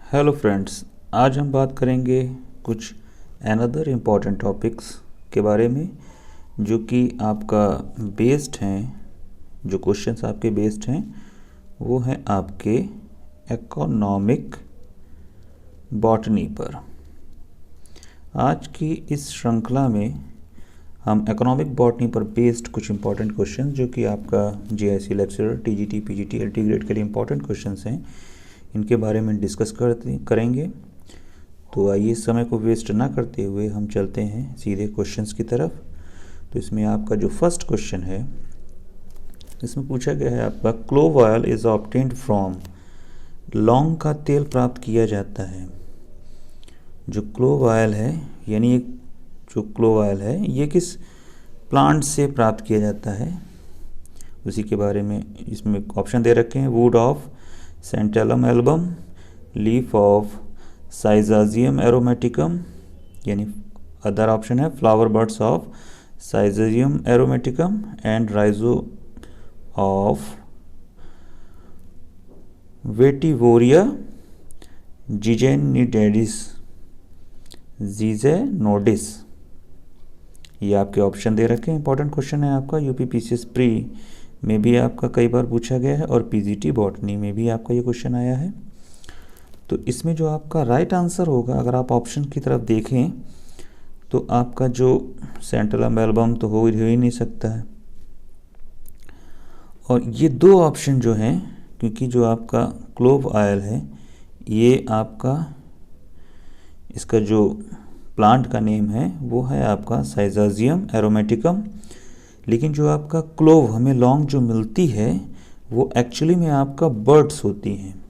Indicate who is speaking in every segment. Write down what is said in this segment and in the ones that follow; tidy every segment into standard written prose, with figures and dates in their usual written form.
Speaker 1: Hello friends, आज हम बात करेंगे कुछ अनदर इम्पॉर्टेंट टॉपिक्स के बारे में जो कि आपका बेस्ड हैं। जो क्वेश्चंस आपके बेस्ड हैं वो हैं आपके इकोनॉमिक बॉटनी पर। आज की इस श्रृंखला में हम इकोनॉमिक बॉटनी पर बेस्ड कुछ इम्पॉर्टेंट क्वेश्चंस जो कि आपका GIC lecturer, TGT, PGT, LT grade के लिए इम्पॉर्टेंट क्वेश्चंस हैं, इनके बारे में डिस्कस करेंगे। तो आइए समय को वेस्ट ना करते हुए हम चलते हैं सीधे क्वेश्चंस की तरफ। तो इसमें आपका जो फर्स्ट क्वेश्चन है, इसमें पूछा गया है आपका clove oil is obtained from. लौंग का तेल प्राप्त किया जाता है। जो क्लोव ऑयल है यानी जो क्लोव ऑयल है ये किस प्लांट से प्राप्त किया जाता है, उसी के बारे में इसमें ऑप्शन दे रखे हैं। Wood of santalum album, leaf of syzygium aromaticum, यानी अदर ऑप्शन है flower buds of syzygium aromaticum and rhizome of vetiveria zizanioides. ये आपके ऑप्शन दे रखे हैं। इंपॉर्टेंट क्वेश्चन है आपका, यूपीपीसीएस प्री में भी आपका कई बार पूछा गया है और पीजीटी बॉटनी में भी आपका ये क्वेश्चन आया है। तो इसमें जो आपका राइट आंसर होगा, अगर आप ऑप्शन की तरफ देखें तो आपका जो सेंट्रलम एल्बम तो हो ही नहीं सकता है। और ये दो ऑप्शन जो हैं, क्योंकि जो आपका क्लोव ऑयल है ये आपका इसका जो प्लांट का नेम है वो है आपका साइजाजियम एरोमेटिकम, लेकिन जो आपका क्लोव हमें लौंग जो मिलती है वो एक्चुअली में आपका बर्ड्स होती हैं,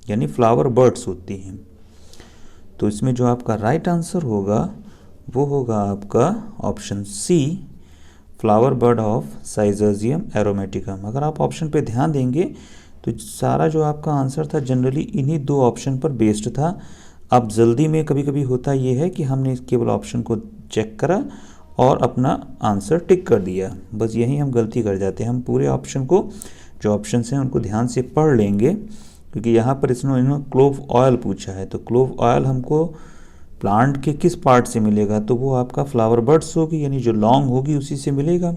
Speaker 1: यानी फ्लावर बर्ड्स होती हैं। तो इसमें जो आपका राइट आंसर होगा वो होगा आपका ऑप्शन सी, फ्लावर बर्ड ऑफ साइजाजियम एरोमेटिकम। अगर आप ऑप्शन पे ध्यान देंगे तो सारा जो आपका आंसर था जनरली इन्हीं दो ऑप्शन पर बेस्ड था। अब जल्दी में कभी कभी होता ये है कि हमने केवल ऑप्शन को चेक करा और अपना आंसर टिक कर दिया, बस यही हम गलती कर जाते हैं। हम पूरे ऑप्शन को, जो ऑप्शंस हैं उनको ध्यान से पढ़ लेंगे, क्योंकि यहाँ पर इन्होंने क्लोव ऑयल पूछा है। तो क्लोव ऑयल हमको प्लांट के किस पार्ट से मिलेगा, तो वो आपका फ्लावर बर्ड्स होगी, यानी जो लौंग होगी उसी से मिलेगा।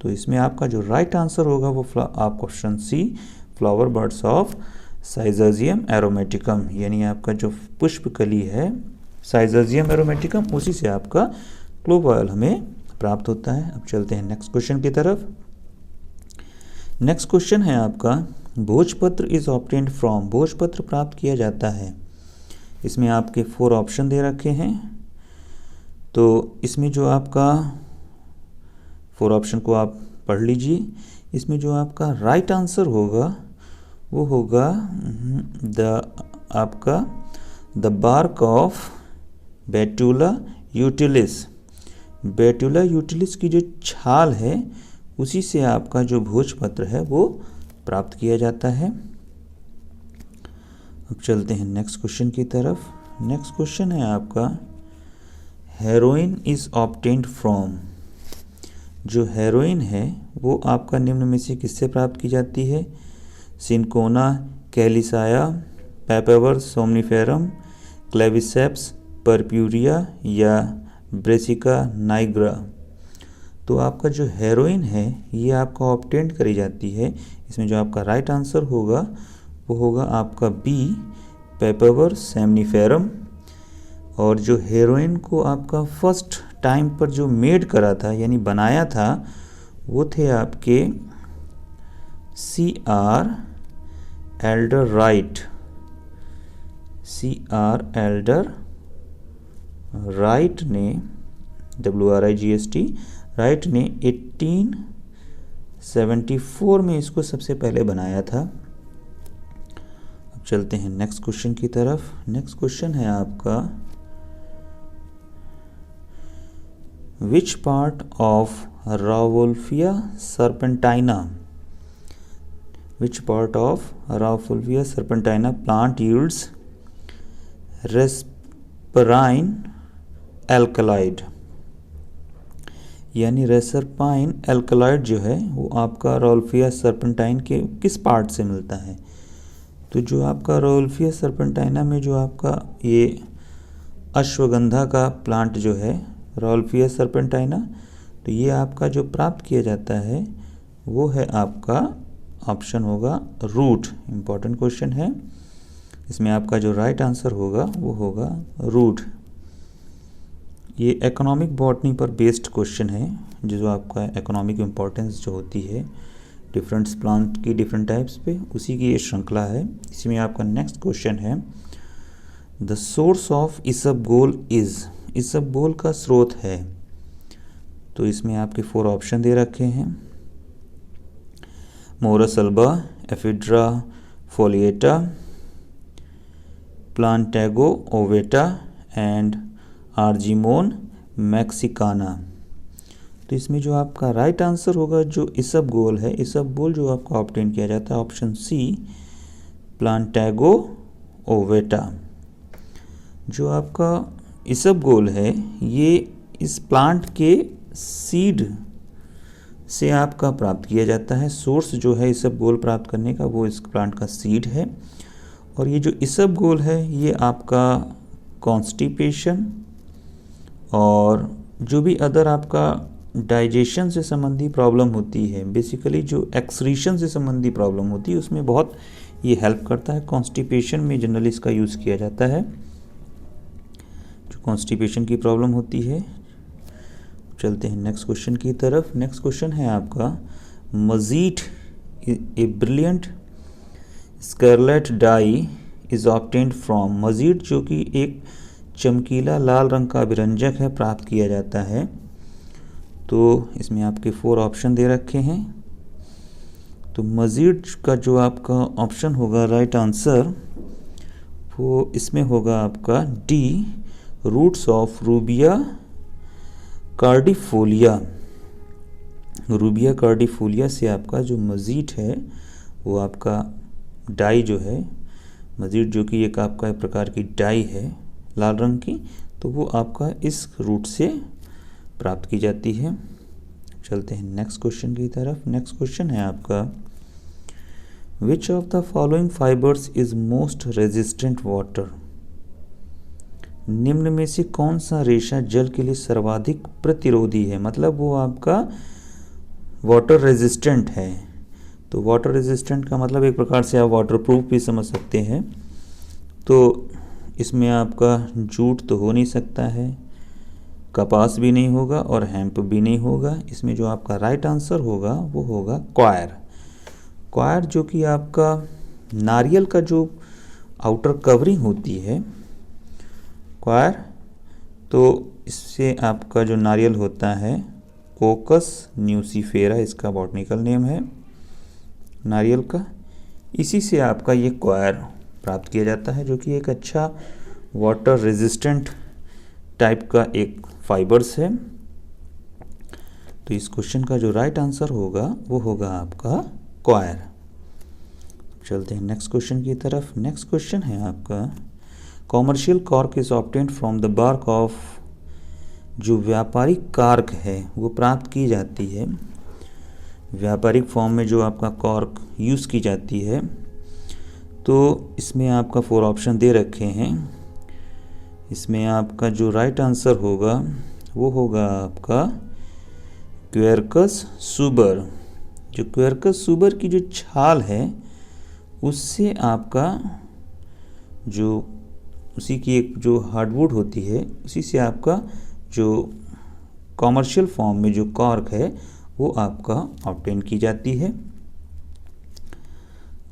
Speaker 1: तो इसमें आपका जो राइट आंसर होगा वो आपका option C, flower buds of syzygium aromaticum, यानी आपका जो पुष्पकली है साइजाजियम एरोमेटिकम उसी से आपका क्लोव ऑयल हमें प्राप्त होता है। अब चलते हैं नेक्स्ट क्वेश्चन की तरफ। नेक्स्ट क्वेश्चन है आपका भोजपत्र इज ऑब्टेन्ड फ्रॉम। भोजपत्र प्राप्त किया जाता है। इसमें आपके 4 ऑप्शन दे रखे हैं। तो इसमें जो आपका 4 ऑप्शन को आप पढ़ लीजिए। इसमें जो आपका राइट आंसर होगा वो होगा the bark of betula utilis. Betula utilis की जो छाल है उसी से आपका जो भोजपत्र है वो प्राप्त किया जाता है। अब चलते हैं नेक्स्ट क्वेश्चन की तरफ। नेक्स्ट क्वेश्चन है आपका हेरोइन इज ऑब्टेन्ड फ्रॉम। जो हेरोइन है वो आपका निम्न में से किससे प्राप्त की जाती है? Cinchona calisaya, papaver somniferum, claviceps purpurea या ब्रेसिका नाइग्रा। तो आपका जो हेरोइन है ये आपका ऑब्टेन्ड करी जाती है। इसमें जो आपका राइट आंसर होगा वो होगा आपका बी, पेपेवर सोमनिफेरम। और जो हेरोइन को आपका फर्स्ट टाइम पर जो मेड करा था यानी बनाया था वो थे आपके C.R. Elder right. C.R. Elder right ने, WRIGST राइट ने 1874 में इसको सबसे पहले बनाया था। अब चलते हैं नेक्स्ट क्वेश्चन की तरफ। नेक्स्ट क्वेश्चन है आपका विच part of rauwolfia सर्पेंटाइना। Which part of Rauwolfia serpentina plant yields रेस्पराइन एल्कलाइड? यानी रेसरपाइन एल्कलाइड जो है वो आपका राउल्फिया सर्पेंटाइन के किस पार्ट से मिलता है? तो जो आपका राउल्फिया सर्पेंटाइना में जो आपका ये अश्वगंधा का प्लांट जो है राउल्फिया सर्पेंटाइना, तो ये आपका जो प्राप्त किया जाता है वो है आपका ऑप्शन होगा रूट। इम्पॉर्टेंट क्वेश्चन है, इसमें आपका जो राइट आंसर होगा वो होगा रूट। ये इकोनॉमिक बॉटनी पर बेस्ड क्वेश्चन है, जो आपका इकोनॉमिक इम्पोर्टेंस जो होती है डिफरेंट प्लांट की डिफरेंट टाइप्स पे, उसी की ये श्रृंखला है। इसमें आपका नेक्स्ट क्वेश्चन है the source of isabgol is, इसबगोल का स्रोत है। तो इसमें आपके 4 ऑप्शन दे रखे हैं, morus alba, ephedra foliata, plantago ovata and argemone mexicana. तो इसमें जो आपका राइट आंसर होगा जो इसबगोल है, इसबगोल जो आपका ऑब्टेन किया जाता है ऑप्शन सी प्लांटेगो ओवेटा। जो आपका इसबगोल है ये इस प्लांट के सीड से आपका प्राप्त किया जाता है। सोर्स जो है इसबगोल प्राप्त करने का वो इस प्लांट का सीड है। और ये जो इसबगोल है ये आपका कॉन्स्टिपेशन और जो भी अदर आपका डाइजेशन से संबंधी प्रॉब्लम होती है, बेसिकली जो एक्सक्रीशन से संबंधी प्रॉब्लम होती है उसमें बहुत ये हेल्प करता है। कॉन्स्टिपेशन में जनरली इसका यूज़ किया जाता है, जो कॉन्स्टिपेशन की प्रॉब्लम होती है। चलते हैं नेक्स्ट क्वेश्चन की तरफ। नेक्स्ट क्वेश्चन है आपका majith a brilliant scarlet dye is obtained from, मजीट जो कि एक चमकीला लाल रंग का अभिरंजक है प्राप्त किया जाता है। तो इसमें आपके 4 ऑप्शन दे रखे हैं। तो मजीट का जो आपका ऑप्शन होगा राइट आंसर वो इसमें होगा आपका the roots of Rubia cordifolia. Rubia cordifolia से आपका जो मजीट है वो आपका डाई जो है, मजीट जो कि एक आपका एक प्रकार की डाई है लाल रंग की, तो वो आपका इस रूट से प्राप्त की जाती है। चलते हैं नेक्स्ट क्वेश्चन की तरफ। नेक्स्ट क्वेश्चन है आपका which of the following fibres is most resistant water, निम्न में से कौन सा रेशा जल के लिए सर्वाधिक प्रतिरोधी है, मतलब वो आपका वाटर रेजिस्टेंट है। तो वाटर रेजिस्टेंट का मतलब एक प्रकार से आप वाटर प्रूफ भी समझ सकते हैं। तो इसमें आपका जूट तो हो नहीं सकता है, कपास भी नहीं होगा और हेम्प भी नहीं होगा। इसमें जो आपका राइट आंसर होगा वो होगा क्वायर। क्वायर जो कि आपका नारियल का जो आउटर कवरिंग होती है क्वायर, तो इससे आपका जो नारियल होता है कोकस न्यूसीफेरा इसका बॉटनिकल नेम है नारियल का, इसी से आपका ये क्वायर प्राप्त किया जाता है, जो कि एक अच्छा वाटर रेजिस्टेंट टाइप का एक फाइबर्स है। तो इस क्वेश्चन का जो राइट आंसर होगा वो होगा आपका क्वायर। चलते हैं नेक्स्ट क्वेश्चन की तरफ। नेक्स्ट क्वेश्चन है आपका commercial cork is obtained from the bark of, जो व्यापारिक कार्क है वो प्राप्त की जाती है व्यापारिक फॉर्म में जो आपका कॉर्क यूज़ की जाती है। तो इसमें आपका 4 ऑप्शन दे रखे हैं। इसमें आपका जो राइट आंसर होगा वो होगा आपका क्वेरकस सुबर। जो क्वेरकस सुबर की जो छाल है उससे आपका जो उसी की एक जो हार्डवुड होती है उसी से आपका जो कॉमर्शियल फॉर्म में जो कॉर्क है वो आपका ऑब्टेन की जाती है।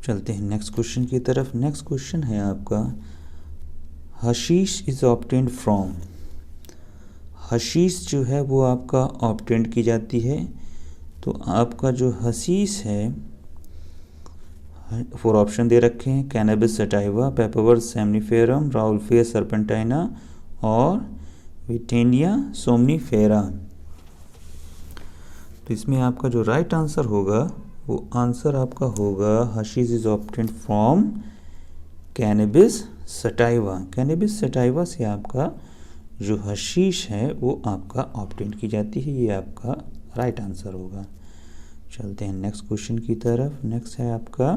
Speaker 1: चलते हैं नेक्स्ट क्वेश्चन की तरफ। नेक्स्ट क्वेश्चन है आपका hashish is obtained from, hashish जो है वो आपका ऑब्टेन्ड की जाती है। तो आपका जो हशीश है 4 ऑप्शन दे रखे हैं, कैनबिस सटाइवा, पेपरवर्स सेमनीफेरम, राउल्फिया सर्पेंटाइना और विटेनिया सोमनीफेरा। तो इसमें आपका जो राइट आंसर होगा वो आंसर आपका होगा hashish is obtained from cannabis sativa. Cannabis sativa से आपका जो हशीश है वो आपका ऑब्टेन्ड की जाती है, ये आपका राइट आंसर होगा। चलते हैं नेक्स्ट क्वेश्चन की तरफ। नेक्स्ट है आपका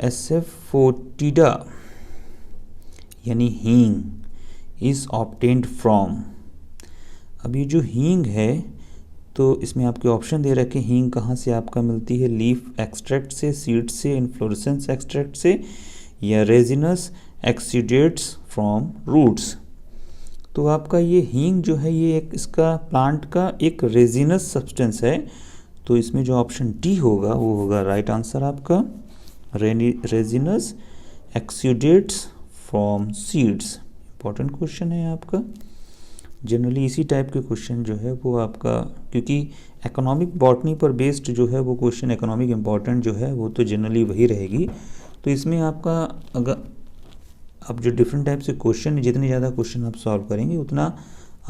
Speaker 1: एसेफोटिडा यानी हींग इज़ ऑब्टेन्ड फ्रॉम। अब ये जो हींग है तो इसमें आपके ऑप्शन दे रखे हींग कहाँ से आपका मिलती है, लीफ एक्सट्रैक्ट से, सीड से, इन्फ्लोरेसेंस एक्सट्रैक्ट से, या रेजिनस एक्सीडेट्स फ्रॉम रूट्स। तो आपका ये हींग जो है ये एक इसका प्लांट का एक रेजिनस सब्सटेंस है, तो इसमें जो ऑप्शन डी होगा वो होगा राइट आंसर आपका, resinous exudates from seeds. Important question है आपका। जनरली इसी टाइप के क्वेश्चन जो है वो आपका, क्योंकि इकोनॉमिक बॉटनी पर बेस्ड जो है वो क्वेश्चन, इकोनॉमिक इम्पॉर्टेंट जो है वो तो जनरली वही रहेगी। तो इसमें आपका अगर आप जो डिफरेंट टाइप से क्वेश्चन, जितने ज़्यादा क्वेश्चन आप सॉल्व करेंगे उतना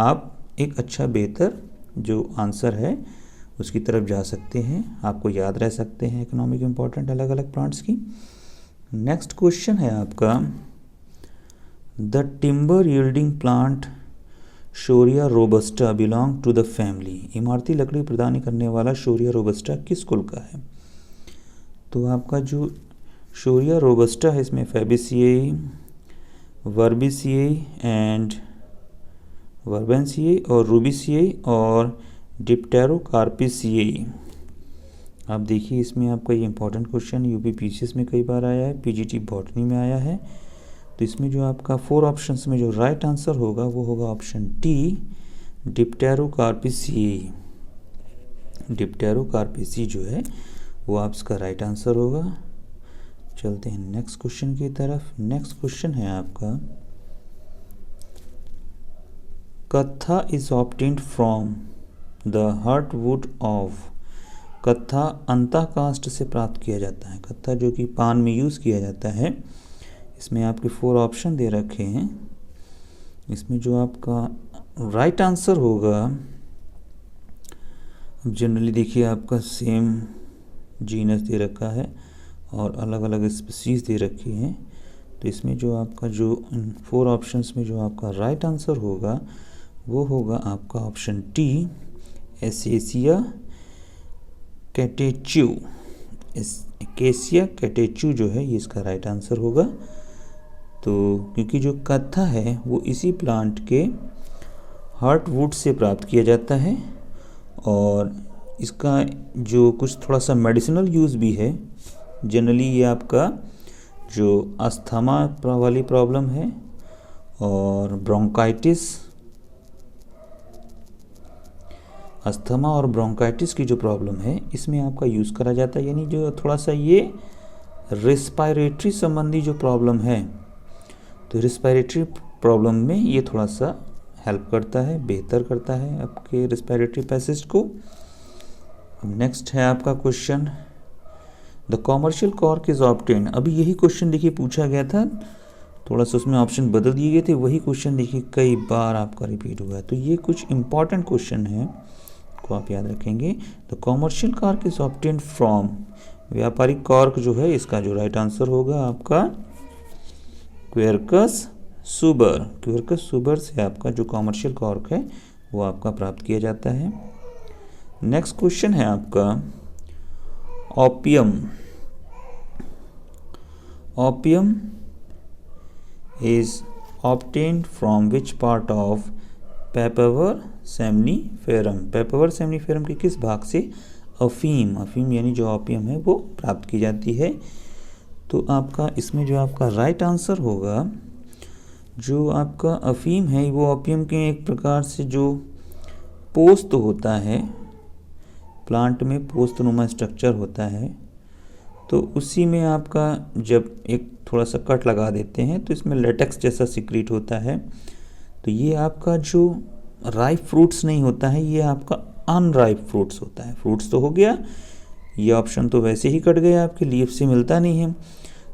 Speaker 1: आप एक अच्छा बेहतर जो आंसर है उसकी तरफ जा सकते हैं, आपको याद रह सकते हैं इकोनॉमिक इम्पॉर्टेंट अलग अलग प्लांट्स की। नेक्स्ट क्वेश्चन है आपका, the timber yielding plant shorea robusta belong to the family. इमारती लकड़ी प्रदान करने वाला शोरिया रोबस्टा किस कुल का है? तो आपका जो शोरिया रोबस्टा है इसमें फैबेसिएई, वर्बिसिएई एंड वर्बेंसिएई और रूबिसिएई और डिप्टेरोकार्पिसिएई। आप देखिए इसमें आपका ये इंपॉर्टेंट क्वेश्चन यूपी पीसीएस में कई बार आया है, पीजीटी बॉटनी में आया है। तो इसमें जो आपका 4 ऑप्शंस में जो राइट आंसर होगा वो होगा ऑप्शन डी, डिप्टेरोकार्पिसिएई। डिप्टेरोकार्पिसी जो है वो आपका राइट आंसर होगा। चलते हैं नेक्स्ट क्वेश्चन की तरफ। नेक्स्ट क्वेश्चन है आपका, कत्था is obtained from the heartwood of. कत्था अंतः काष्ठ से प्राप्त किया जाता है। कत्था जो कि पान में यूज़ किया जाता है, इसमें आपके 4 ऑप्शन दे रखे हैं। इसमें जो आपका राइट आंसर होगा, जनरली देखिए आपका सेम जीनस दे रखा है और अलग अलग स्पीसीज दे रखी हैं। तो इसमें जो आपका जो 4 ऑप्शंस में जो आपका राइट आंसर होगा वो होगा आपका ऑप्शन टी, एसेसिया कैटेच्यू। एकेसिया कैटेच्यू जो है ये इसका राइट आंसर होगा। तो क्योंकि जो कत्था है वो इसी प्लांट के हार्टवुड से प्राप्त किया जाता है और इसका जो कुछ थोड़ा सा मेडिसिनल यूज़ भी है। जनरली ये आपका जो अस्थमा वाली प्रॉब्लम है और ब्रोंकाइटिस, अस्थमा और ब्रोंकाइटिस की जो प्रॉब्लम है इसमें आपका यूज़ करा जाता है। यानी जो थोड़ा सा ये रेस्पिरेटरी संबंधी जो प्रॉब्लम है, तो रेस्पिरेटरी प्रॉब्लम में ये थोड़ा सा हेल्प करता है, बेहतर करता है आपके रेस्पिरेटरी पैसेज को। अब नेक्स्ट है आपका question, the commercial cork is obtain. अभी यही क्वेश्चन देखिए पूछा गया था, थोड़ा सा उसमें ऑप्शन बदल दिए गए थे, वही क्वेश्चन देखिए कई बार आपका रिपीट हुआ है। तो ये कुछ इंपॉर्टेंट क्वेश्चन है को आप याद रखेंगे। The commercial cork is obtain from, व्यापारिक कॉर्क जो है इसका जो राइट आंसर होगा आपका क्वेरकस सुबर। क्वेरकस सुबर से आपका जो कॉमर्शियल कॉर्क है वो आपका प्राप्त किया जाता है। नेक्स्ट क्वेश्चन है आपका, opium. Opium is obtained from which part of papaver somniferum. Papaver somniferum के किस भाग से अफीम, अफीम यानी जो ओपियम है वो प्राप्त की जाती है? तो आपका इसमें जो आपका राइट आंसर होगा, जो आपका अफीम है वो ओपियम के एक प्रकार से जो पोस्त होता है, प्लांट में पोस्तनुमा स्ट्रक्चर होता है, तो उसी में आपका जब एक थोड़ा सा कट लगा देते हैं तो इसमें लेटेक्स जैसा सिक्रीट होता है। तो ये आपका जो राइप फ्रूट्स नहीं होता है, ये आपका अनराइप फ्रूट्स होता है। फ्रूट्स तो हो गया, ये ऑप्शन तो वैसे ही कट गया, आपके लीफ से मिलता नहीं है।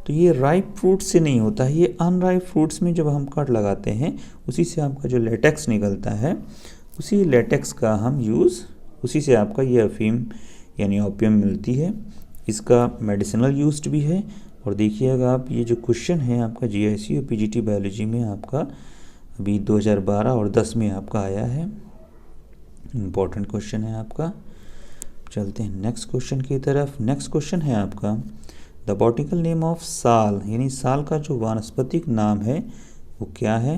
Speaker 1: तो ये राइप फ्रूट्स से नहीं होता है, ये अनराइप फ्रूट्स में जब हम कट लगाते हैं उसी से आपका जो लेटेक्स निकलता है, उसी लेटेक्स का हम यूज़, उसी से आपका ये अफीम यानी ओपियम मिलती है। इसका मेडिसिनल यूज्ड भी है। और देखिएगा आप ये जो क्वेश्चन है आपका जीआईसी और पीजीटी बायोलॉजी में आपका अभी 2012 और 10 में आपका आया है, इम्पॉर्टेंट क्वेश्चन है आपका। चलते हैं नेक्स्ट क्वेश्चन की तरफ। नेक्स्ट क्वेश्चन है आपका, the the botanical name of साल, यानी साल का जो वानस्पतिक नाम है वो क्या है।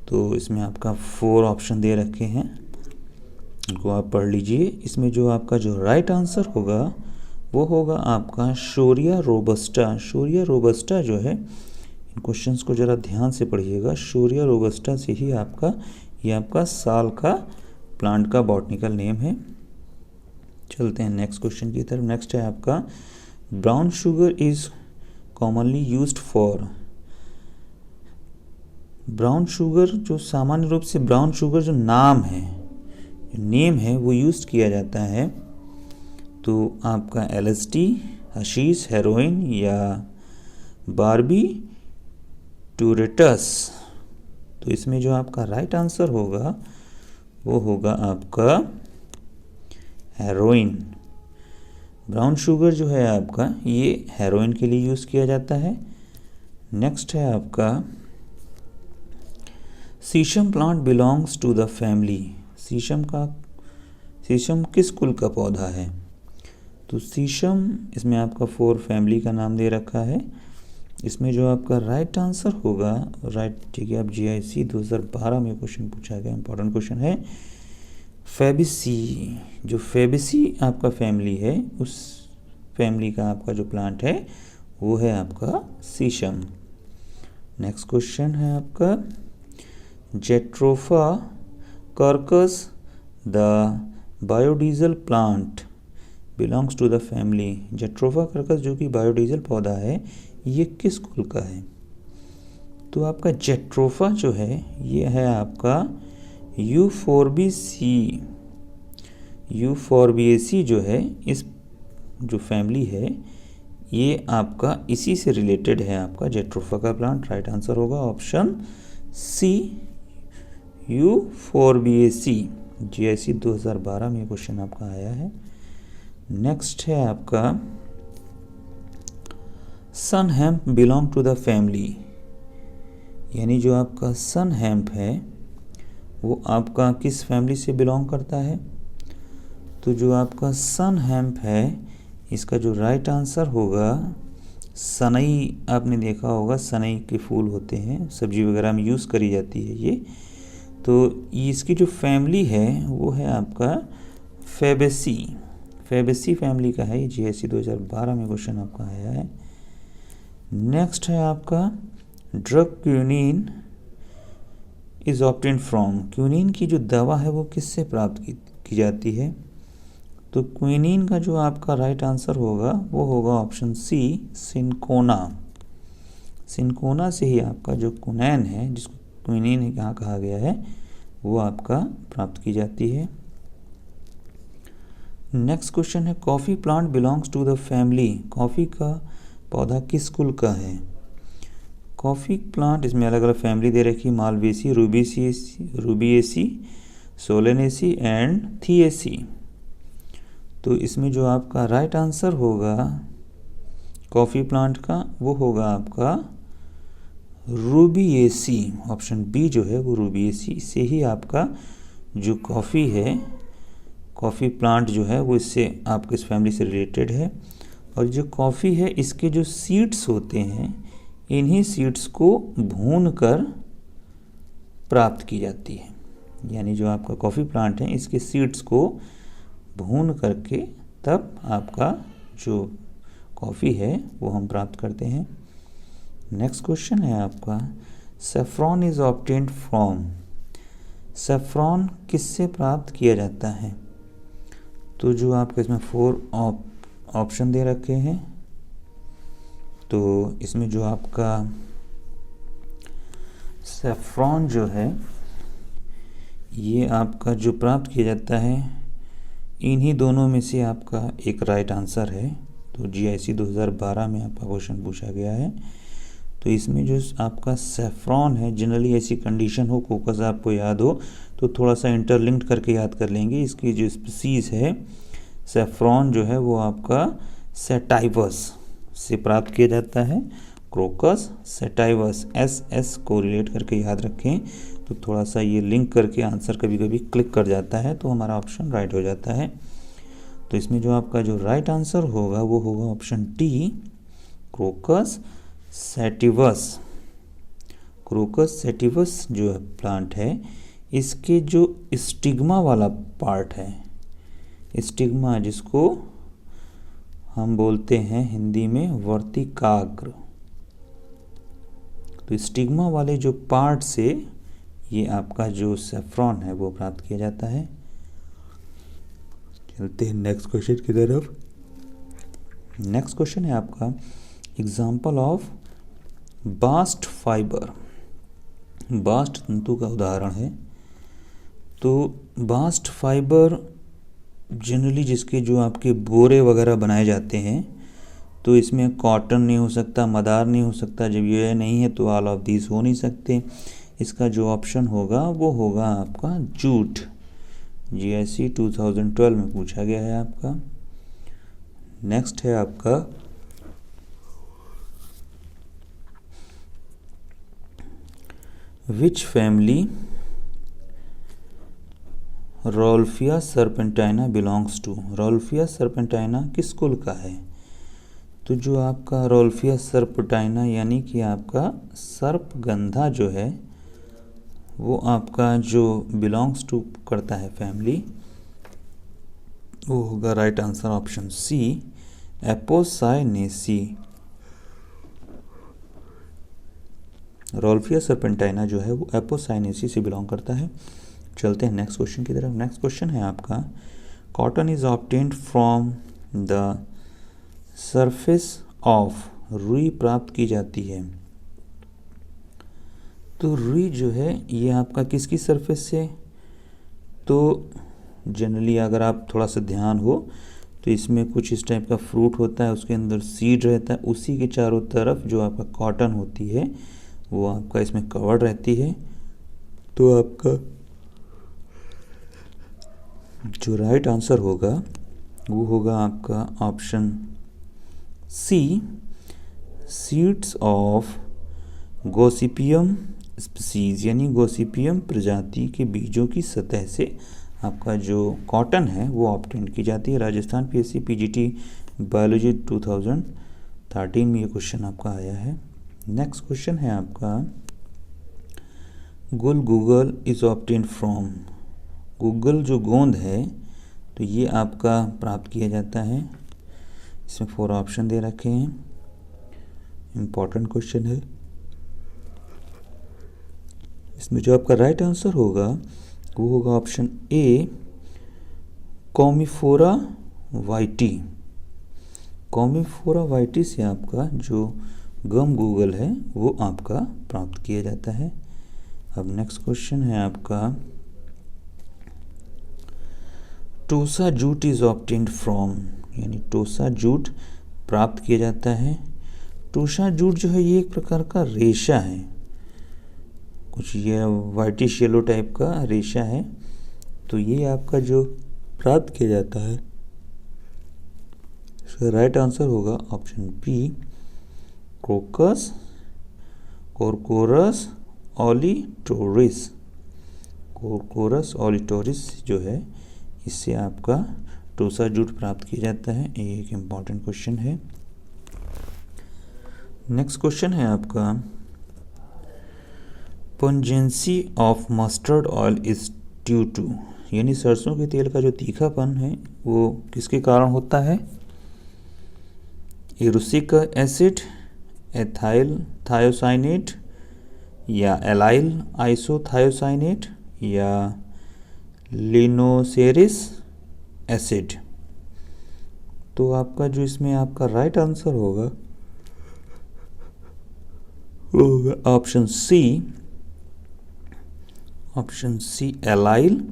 Speaker 1: तो इसमें आपका 4 ऑप्शन दे रखे हैं, इनको आप पढ़ लीजिए। इसमें जो आपका जो राइट आंसर होगा वो होगा आपका शोरिया रोबस्टा। शोरिया रोबस्टा जो है, इन क्वेश्चंस को ज़रा ध्यान से पढ़िएगा। शोरिया रोबस्टा से ही आपका ये आपका साल का प्लांट का बॉटनिकल नेम है। चलते हैं नेक्स्ट क्वेश्चन की तरफ। नेक्स्ट है आपका brown sugar is commonly used for. Brown sugar जो सामान्य रूप से ब्राउन शुगर जो नाम है, जो नेम है, वो यूज किया जाता है तो आपका LSD, हशीश, हेरोइन या बार्बिटूरेटस। तो इसमें जो आपका राइट आंसर होगा वो होगा आपका हेरोइन। ब्राउन शुगर जो है आपका ये हेरोइन के लिए यूज़ किया जाता है। नेक्स्ट है आपका sheesham plant belongs to the family. शीशम किस कुल का पौधा है। तो शीशम, इसमें आपका 4 फैमिली का नाम दे रखा है। इसमें जो आपका राइट आंसर होगा, राइट ठीक है, अब GIC 2012 में क्वेश्चन पूछा गया, इंपॉर्टेंट क्वेश्चन है। फेबिसी, जो फेबिसी आपका फैमिली है, उस फैमिली का आपका जो प्लांट है वो है आपका शीशम। नेक्स्ट क्वेश्चन है आपका Jatropha curcas the biodiesel plant belongs to the family. Jatropha curcas जो कि बायोडीजल पौधा है, ये किस कुल का है। तो आपका जेट्रोफा जो है ये है आपका यूफोर्बिएसी। यूफोर्बिएसी जो है, इस जो फैमिली है ये आपका इसी से रिलेटेड है आपका जेट्रोफा का प्लांट। राइट आंसर होगा ऑप्शन सी, यूफोर्बिएसी। GIC 2012 में क्वेश्चन आपका आया है। नेक्स्ट है आपका sun hemp belong to the family, यानी जो आपका सन हेम्प है वो आपका किस फैमिली से बिलोंग करता है। तो जो आपका सन हेम्प है इसका जो राइट आंसर होगा सनई। आपने देखा होगा सनई के फूल होते हैं, सब्जी वगैरह में यूज़ करी जाती है ये। तो इसकी जो फैमिली है वो है आपका फेबेसी। फेबेसी फैमिली का है ये। GIC 2012 में क्वेश्चन आपका आया है। नेक्स्ट है आपका drug quinine is obtained from. Quinine की जो दवा है वो किससे प्राप्त की जाती है। तो क्विनीन का जो आपका राइट आंसर होगा वो होगा ऑप्शन सी, सिनकोना। सिनकोना से ही आपका जो क्विनैन है, जिसको क्विनीन यहाँ कहा गया है, वो आपका प्राप्त की जाती है। नेक्स्ट क्वेश्चन है coffee plant belongs to the family. Coffee का पौधा किस कुल का है। कॉफ़ी प्लांट, इसमें अलग अलग फैमिली दे रखी, मालवेसी, रूबिएसी, सोलेनेसी एंड थिएसी। तो इसमें जो आपका राइट आंसर होगा कॉफ़ी प्लांट का वो होगा आपका रूबिएसी। ऑप्शन बी जो है वो रूबिएसी से ही आपका जो कॉफ़ी है, कॉफ़ी प्लांट जो है वो इससे आपके इस फैमिली से रिलेटेड है। और जो कॉफ़ी है इसके जो सीड्स होते हैं, इन्हीं सीड्स को भून कर प्राप्त की जाती है। यानी जो आपका कॉफ़ी प्लांट है इसके सीड्स को भून करके तब आपका जो कॉफ़ी है वो हम प्राप्त करते हैं। नेक्स्ट क्वेश्चन है आपका saffron is obtained from. Saffron किससे प्राप्त किया जाता है। तो जो आपका इसमें 4 ऑप्शन दे रखे हैं, तो इसमें जो आपका सेफ्रॉन जो है ये आपका जो प्राप्त किया जाता है इन्हीं दोनों में से आपका एक राइट आंसर है। तो GIC 2012 में आपका क्वेश्चन पूछा गया है। तो इसमें जो आपका सेफ्रॉन है, जनरली ऐसी कंडीशन हो, कोकस आपको याद हो तो थोड़ा सा इंटरलिंक्ड करके याद कर लेंगे। इसकी जो स्पीसीज़ है सेफ्रॉन जो है वो आपका सेटाइवस से प्राप्त किया जाता है। क्रोकस सेटाइवस, SS को रिलेट करके याद रखें तो थोड़ा सा ये लिंक करके आंसर कभी कभी क्लिक कर जाता है, तो हमारा ऑप्शन राइट हो जाता है। तो इसमें जो आपका जो राइट आंसर होगा वो होगा option D, crocus sativus. Crocus sativus जो प्लांट है, इसके जो स्टिग्मा वाला पार्ट है, स्टिग्मा जिसको हम बोलते हैं हिंदी में वर्तिकाग्र, तो स्टिग्मा वाले जो पार्ट से ये आपका जो सैफ्रॉन है वो प्राप्त किया जाता है। चलते हैं नेक्स्ट क्वेश्चन की तरफ। नेक्स्ट क्वेश्चन है आपका example of bast fibre. Bast तंतु का उदाहरण है। तो बास्ट फाइबर जनरली जिसके जो आपके बोरे वगैरह बनाए जाते हैं, तो इसमें कॉटन नहीं हो सकता, मदार नहीं हो सकता। जब ये नहीं है तो ऑल ऑफ दीज हो नहीं सकते। इसका जो ऑप्शन होगा वो होगा आपका जूट। GSE 2012 में पूछा गया है आपका। नेक्स्ट है आपका which family rauvolfia serpentina belongs to. Rauvolfia serpentina किस कुल का है? तो जो आपका रोल्फिया सर्पेंटाइना यानी कि आपका सर्पगंधा जो है वो आपका जो बिलोंग्स टू करता है फैमिली, वो होगा right answer option C, apocynaceae. Rauvolfia serpentina जो है वो एपोसाइनेसी से बिलोंग करता है। चलते हैं नेक्स्ट क्वेश्चन की तरफ। नेक्स्ट क्वेश्चन है आपका cotton is obtained from the surface of. रुई प्राप्त की जाती है। तो रुई जो है ये आपका किसकी सरफेस से? तो जनरली अगर आप थोड़ा सा ध्यान हो तो इसमें कुछ इस टाइप का फ्रूट होता है, उसके अंदर सीड रहता है, उसी के चारों तरफ जो आपका कॉटन होती है वो आपका इसमें कवर्ड रहती है। तो आपका जो राइट आंसर होगा वो होगा आपका option C, seeds of Gossypium species, यानी गॉसिपियम प्रजाति के बीजों की सतह से आपका जो कॉटन है वो ऑब्टेन की जाती है। राजस्थान PSC PGT बायोलॉजी 2013 में ये क्वेश्चन आपका आया है। नेक्स्ट क्वेश्चन है आपका Google is obtain from. Google जो गोंद है तो ये आपका प्राप्त किया जाता है। इसमें 4 ऑप्शन दे रखे हैं। इम्पॉर्टेंट क्वेश्चन है। इसमें जो आपका राइट आंसर होगा वो होगा ऑप्शन ए, कॉमीफोरा वाइटी। कॉमीफोरा वाइटी से आपका जो गम गूगल है वो आपका प्राप्त किया जाता है। अब नेक्स्ट क्वेश्चन है आपका टोसा जूट इज ऑब्टेन्ड फ्रॉम, यानी टोसा जूट प्राप्त किया जाता है। टोसा जूट जो है ये एक प्रकार का रेशा है, कुछ ये वाइटिश येलो टाइप का रेशा है। तो ये आपका जो प्राप्त किया जाता है इसका राइट आंसर होगा option B, crocus corchorus olitorius. Corchorus olitorius जो है इससे आपका टोसा जूट प्राप्त किया जाता है। ये एक इम्पॉर्टेंट क्वेश्चन है। नेक्स्ट क्वेश्चन है आपका pungency of mustard oil is due to, यानी सरसों के तेल का जो तीखापन है वो किसके कारण होता है? एरुसिक एसिड, एथाइल थायोसाइनेट, या एलाइल आइसोथायोसाइनेट, या लिनोसेरिस एसिड। तो आपका जो इसमें आपका राइट आंसर होगा वो होगा option C, allyl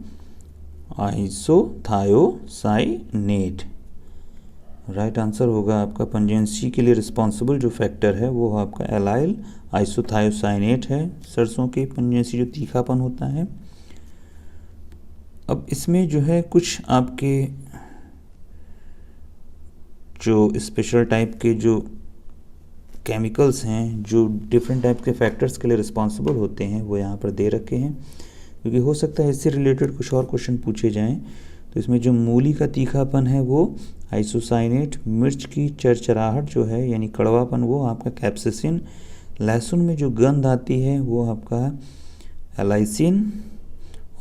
Speaker 1: isothiocyanate. Right answer होगा आपका पंजेंसी के लिए रिस्पॉन्सिबल जो फैक्टर है वो आपका एलाइल आइसोथायोसाइनेट है। सरसों के पंजेंसी जो तीखापन होता है। अब इसमें जो है कुछ आपके जो स्पेशल टाइप के जो केमिकल्स हैं जो डिफरेंट टाइप के फैक्टर्स के लिए रिस्पॉन्सिबल होते हैं वो यहाँ पर दे रखे हैं, क्योंकि हो सकता है इससे रिलेटेड कुछ और क्वेश्चन पूछे जाएं। तो इसमें जो मूली का तीखापन है वो आइसोसाइनेट, मिर्च की चरचराहट जो है यानी कड़वापन वो आपका कैप्सिसिन, लहसुन में जो गंध आती है वो आपका एलाइसिन,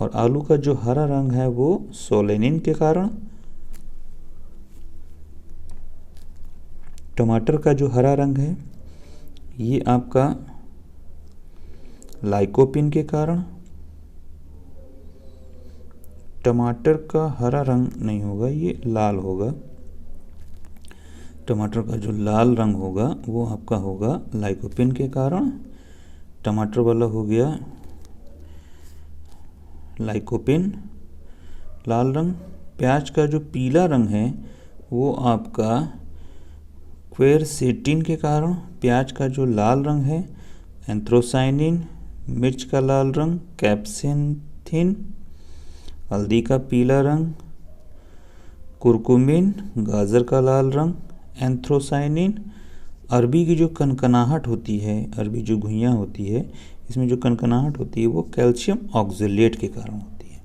Speaker 1: और आलू का जो हरा रंग है वो सोलेनिन के कारण, टमाटर का जो हरा रंग है ये आपका लाइकोपिन के कारण, टमाटर का हरा रंग नहीं होगा, ये लाल होगा, टमाटर का जो लाल रंग होगा वो आपका होगा लाइकोपिन के कारण, टमाटर वाला हो गया लाइकोपिन लाल रंग। प्याज का जो पीला रंग है वो आपका क्वेरसेटिन के कारण, प्याज का जो लाल रंग है एंथ्रोसाइनिन, मिर्च का लाल रंग कैप्सेंथिन, हल्दी का पीला रंग कुरकुमिन, गाजर का लाल रंग एंथ्रोसाइनिन, अरबी की जो कनकनाहट होती है, अरबी जो घुइयाँ होती है इसमें जो कनकनाहट होती है वो कैल्शियम ऑक्जेलेट के कारण होती है।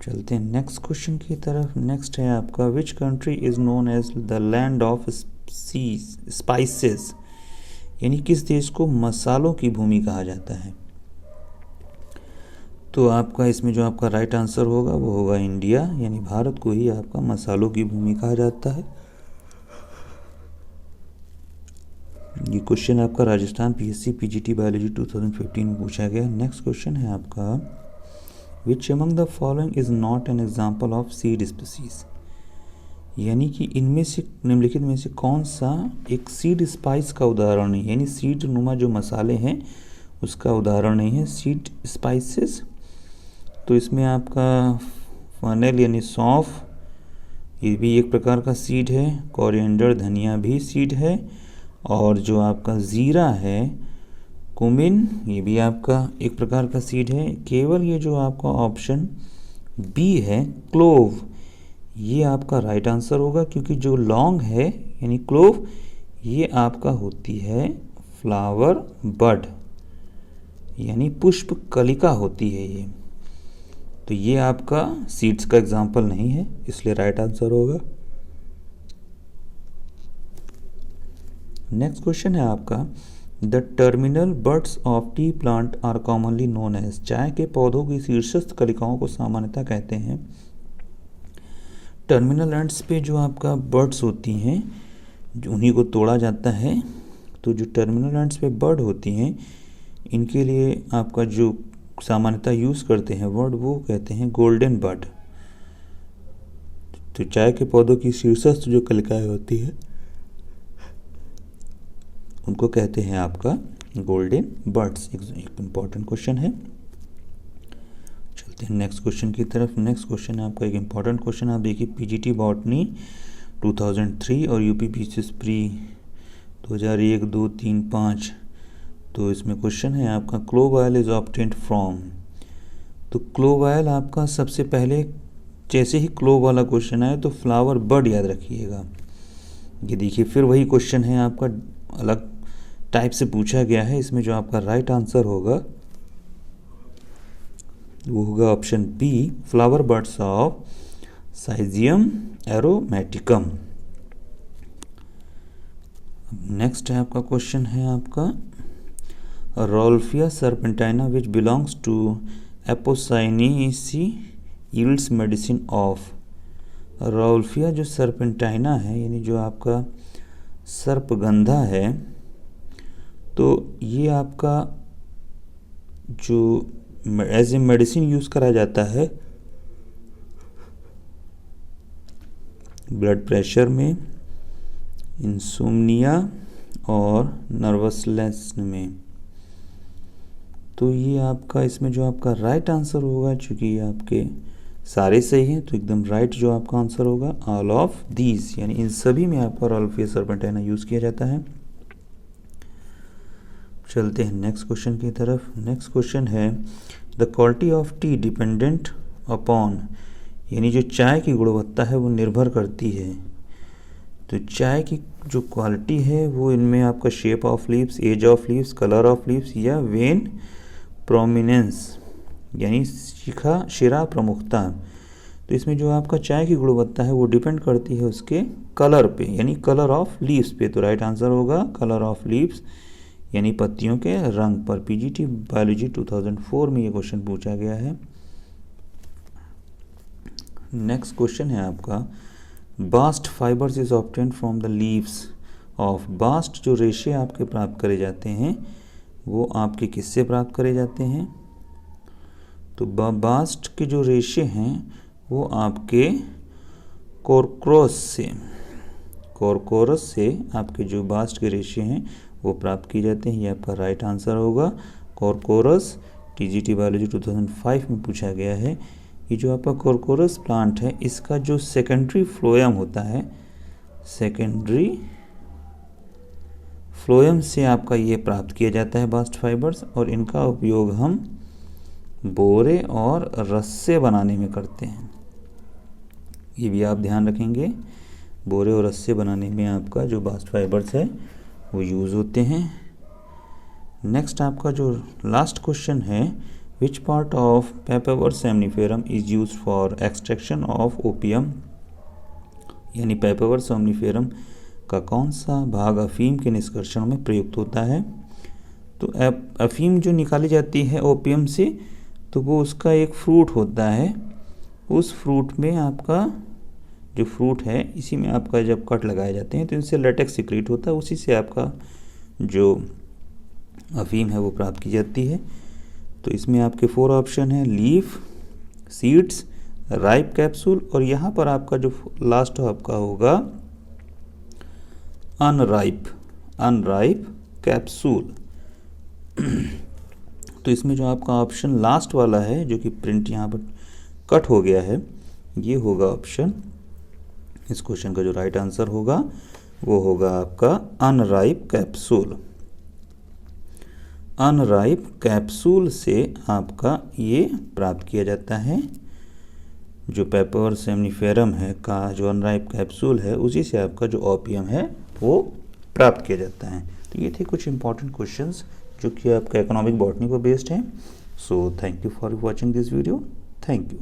Speaker 1: चलते हैं नेक्स्ट क्वेश्चन की तरफ। नेक्स्ट है आपका which country is known as the land of spices, यानी किस देश को मसालों की भूमि कहा जाता है। तो आपका इसमें जो आपका राइट आंसर होगा वो होगा इंडिया, यानी भारत को ही आपका मसालों की भूमि कहा जाता है। ये क्वेश्चन आपका राजस्थान पीएससी पीजीटी बायोलॉजी 2015 में पूछा गया। नेक्स्ट क्वेश्चन है आपका which among the following is not an example of seed species, यानी कि इनमें से निम्नलिखित में से कौन सा एक सीड स्पाइस का उदाहरण नहीं, यानी सीड नुमा जो मसाले हैं उसका उदाहरण नहीं है सीड स्पाइसेस। तो इसमें आपका फनेल यानी सौंफ ये भी एक प्रकार का सीड है, कोरिएंडर धनिया भी सीड है, और जो आपका ज़ीरा है कुमिन ये भी आपका एक प्रकार का सीड है। केवल ये जो आपका ऑप्शन बी है क्लोव ये आपका राइट आंसर होगा, क्योंकि जो लौंग है यानी क्लोव ये आपका होती है फ्लावर बड यानी पुष्प कलिका होती है ये, तो ये आपका सीड्स का एग्जाम्पल नहीं है, इसलिए राइट आंसर होगा। नेक्स्ट क्वेश्चन है आपका the terminal buds of tea plant are commonly known as, चाय के पौधों की शीर्षस्थ कलिकाओं को सामान्यतः कहते हैं। टर्मिनल एंड्स पे जो आपका बर्ड्स होती हैं उन्हीं को तोड़ा जाता है, तो जो टर्मिनल एंड्स पे बर्ड होती हैं इनके लिए आपका जो सामान्यतः यूज़ करते हैं वर्ड वो कहते हैं गोल्डन बड। तो चाय के पौधों की शीर्षस्थ जो कलिकाएं होती है उनको कहते हैं आपका गोल्डन बर्ड्स। एक इम्पॉर्टेंट क्वेश्चन है। चलते हैं नेक्स्ट क्वेश्चन की तरफ। नेक्स्ट क्वेश्चन है आपका एक इम्पॉर्टेंट क्वेश्चन, आप देखिए पीजीटी बॉटनी 2003 और यूपी पीसीएस प्री 2001, 2, 3, 5। तो इसमें क्वेश्चन है आपका clove oil is obtained from. तो क्लोव ऑयल आपका सबसे पहले जैसे ही क्लोव वाला क्वेश्चन आए तो फ्लावर बड याद रखिएगा। ये देखिए फिर वही क्वेश्चन है आपका अलग टाइप से पूछा गया है। इसमें जो आपका राइट आंसर होगा वो होगा option B flower buds of syzygium aromaticum. Next है आपका क्वेश्चन है आपका rauvolfia serpentina which belongs to apocynaceae yields medicine of. Rauvolfia जो सर्पेंटाइना है यानी जो आपका सर्पगंधा है, तो ये आपका जो एज ए मेडिसिन यूज़ करा जाता है ब्लड प्रेशर में, इंसोम्निया और नर्वसनेस में। तो ये आपका इसमें जो आपका राइट आंसर होगा, चूँकि ये आपके सारे सही हैं तो एकदम राइट जो आपका आंसर होगा ऑल ऑफ दीज, यानी इन सभी में आपका रोल्फिया सर्पेंटाइना यूज़ किया जाता है। चलते हैं नेक्स्ट क्वेश्चन की तरफ। नेक्स्ट क्वेश्चन है the quality of T dependent upon, यानी जो चाय की गुणवत्ता है वो निर्भर करती है। तो चाय की जो क्वालिटी है वो इनमें आपका shape of leaves, age of leaves, colour of leaves या वेन प्रोमिनेंस यानी शिरा प्रमुखता। तो इसमें जो आपका चाय की गुणवत्ता है वो डिपेंड करती है उसके कलर पे, यानी कलर ऑफ लीव्स पे। तो राइट आंसर होगा कलर ऑफ लीव्स, यानी पत्तियों के रंग पर। पीजीटी बायोलॉजी 2004 में ये क्वेश्चन पूछा गया है। नेक्स्ट क्वेश्चन है आपका, bast fibres is obtained from the leaves of. Bast जो रेशे आपके प्राप्त करे जाते हैं वो आपके किससे प्राप्त करे जाते हैं? तो बास्ट के जो रेशे हैं वो आपके कोरकोरस से आपके जो बास्ट के रेशे हैं वो प्राप्त किए जाते हैं। ये आपका राइट आंसर होगा कोरकोरस। टीजीटी बायोलॉजी 2005 में पूछा गया है। ये जो आपका कोरकोरस प्लांट है इसका जो सेकेंडरी फ्लोएम होता है, सेकेंडरी फ्लोएम से आपका ये प्राप्त किया जाता है बास्ट फाइबर्स, और इनका उपयोग हम बोरे और रस्से बनाने में करते हैं। ये भी आप ध्यान रखेंगे, बोरे और रस्से बनाने में आपका जो बास्ट फाइबर्स है वो यूज़ होते हैं। नेक्स्ट आपका जो लास्ट क्वेश्चन है, which part of papaver somniferum is use for extraction of opium. यानी पेपरवर्स सोमनिफेरम का कौन सा भाग अफीम के निष्कर्षण में प्रयुक्त होता है? तो अफीम जो निकाली जाती है ओपियम से, तो वो उसका एक फ्रूट होता है। उस फ्रूट में आपका जो फ्रूट है इसी में आपका जब कट लगाए जाते हैं तो इनसे लेटेक्स सिक्रीट होता है, उसी से आपका जो अफीम है वो प्राप्त की जाती है। तो इसमें आपके 4 ऑप्शन हैं, लीफ, सीड्स, राइप कैप्सूल, और यहाँ पर आपका जो लास्ट आपका होगा अनराइप कैप्सूल। तो इसमें जो आपका ऑप्शन लास्ट वाला है जो कि प्रिंट यहाँ पर कट हो गया है, ये होगा ऑप्शन। इस क्वेश्चन का जो राइट आंसर होगा वो होगा आपका अनराइप कैप्सूल। अनराइप कैप्सूल से आपका ये प्राप्त किया जाता है। जो पेपरवर्स सोमनिफेरम है का जो अनराइप कैप्सूल है उसी से आपका जो ओपियम है वो प्राप्त किया जाता है। तो ये थे कुछ इंपॉर्टेंट क्वेश्चंस जो कि आपका इकोनॉमिक बॉटनी पर बेस्ड है। So thank you for watching this video. Thank you.